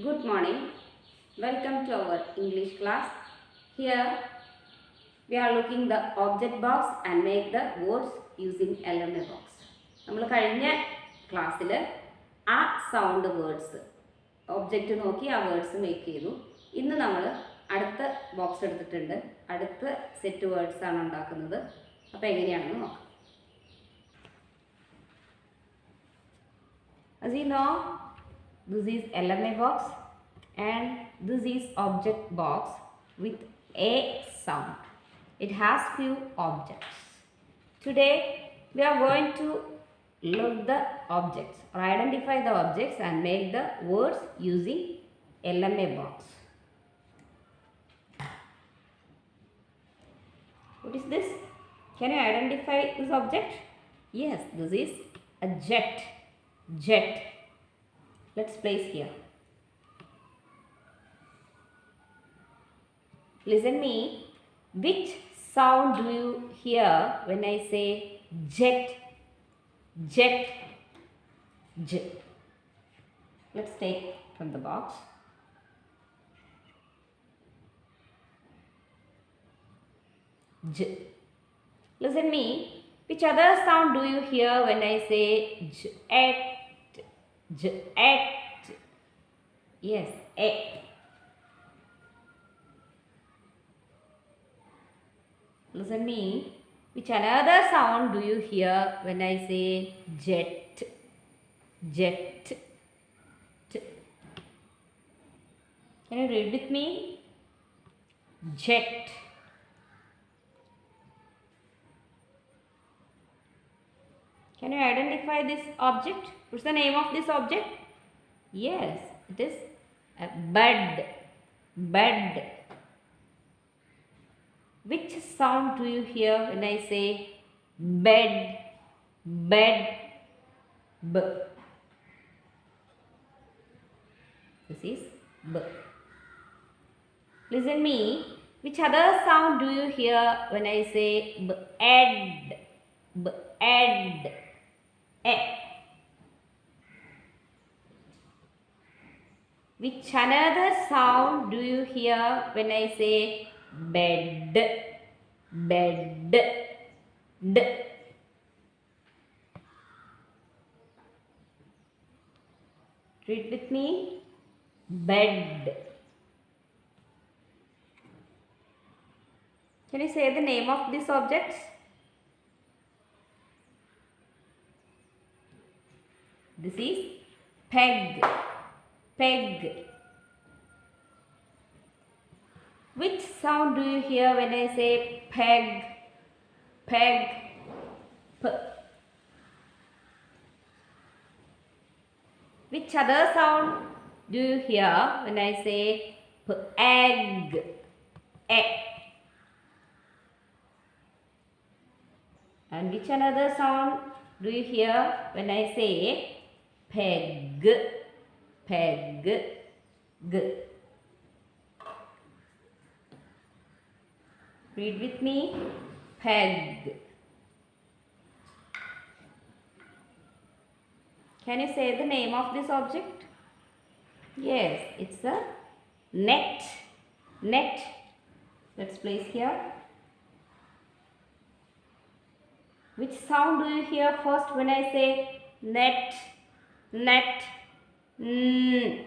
Good morning. Welcome to our English class. Here we are looking the object box and make the words using LMA box. നമ്മൾ കഴിഞ്ഞ ക്ലാസ്സിൽ ആ sound words object നോക്കി ആ words make ചെയ്തു. ഇന്ന് നമ്മൾ അടുത്ത ബോക്സ് എടുത്തിട്ടുണ്ട്. അടുത്ത സെറ്റ് വേർഡ്സ് ആണ് ഉണ്ടാക്കുന്നത്. അപ്പോൾ എങ്ങനെയാണെന്ന് നോക്കാം. As you know, this is LMA box and this is object box with a sound. It has few objects. Today we are going to look the objects or identify the objects and make the words using LMA box. What is this? Can you identify this object? Yes, this is a jet. Jet. Let's place here. Listen me. Which sound do you hear when I say jet? Jet. J. Let's take from the box. J. Listen me. Which other sound do you hear when I say jet? Jet. Yes, a. Listen me. Which another sound do you hear when I say jet? Jet. T. Can you read with me? Jet. Can you identify this object? What's the name of this object? Yes, it is a bed. Bed. Which sound do you hear when I say bed? Bed. B. This is B. Listen me. Which other sound do you hear when I say b? Ed. B. Ed. A. Which another sound do you hear when I say bed? Bed. D. Read with me. Bed. Can you say the name of these objects? This is peg. Peg. Which sound do you hear when I say peg? Peg. P. Which other sound do you hear when I say p? Egg. E. And which another sound do you hear when I say peg? Peg. G. Read with me. Peg. Can you say the name of this object? Yes, it's a net. Net. Let's place here. Which sound do you hear first when I say net? Net. N.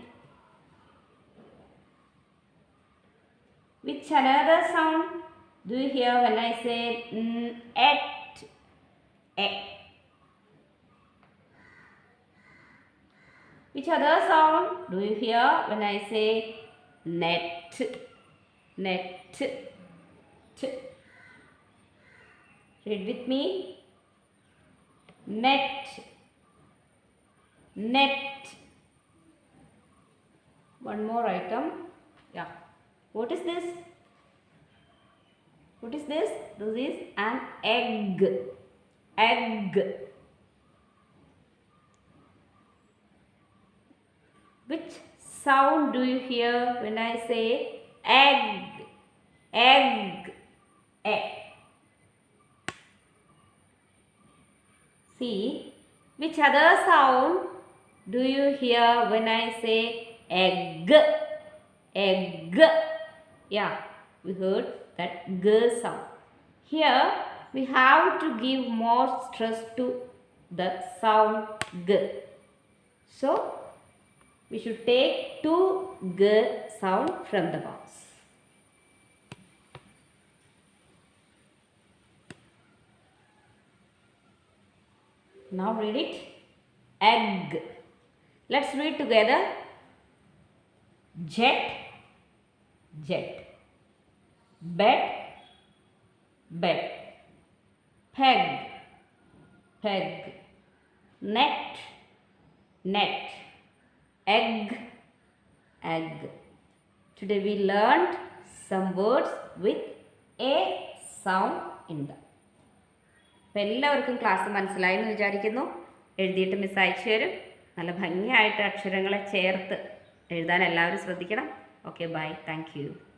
Which another sound do you hear when I say et? E. Which other sound do you hear when I say net? Net. T. Read with me. Net. Net. One more item. Yeah. What is this? What is this? This is an egg. Egg. Which sound do you hear when I say egg? Egg. Egg. See, which other sound do you hear when I say egg, egg. Yeah, we heard that g sound. Here we have to give more stress to the sound g. So we should take two g sound from the box. Now read it. Egg. Let's read together. Jet, jet. Bed, bed. Peg, peg. Net, net. Egg, egg. Today we learned some words with a sound in them. അപ്പോൾ എല്ലാവർക്കും class മനസ്സിലായെന്ന് വിചാരിക്കുന്നു. എഴുതിയിട്ട് miss അയച്ചു തരും. നല്ല ഭംഗിയായിട്ട് അക്ഷരങ്ങളെ ചേർത്ത് എഴുതാൻ എല്ലാവരും ശ്രദ്ധിക്കണം. Okay, bye. Thank U.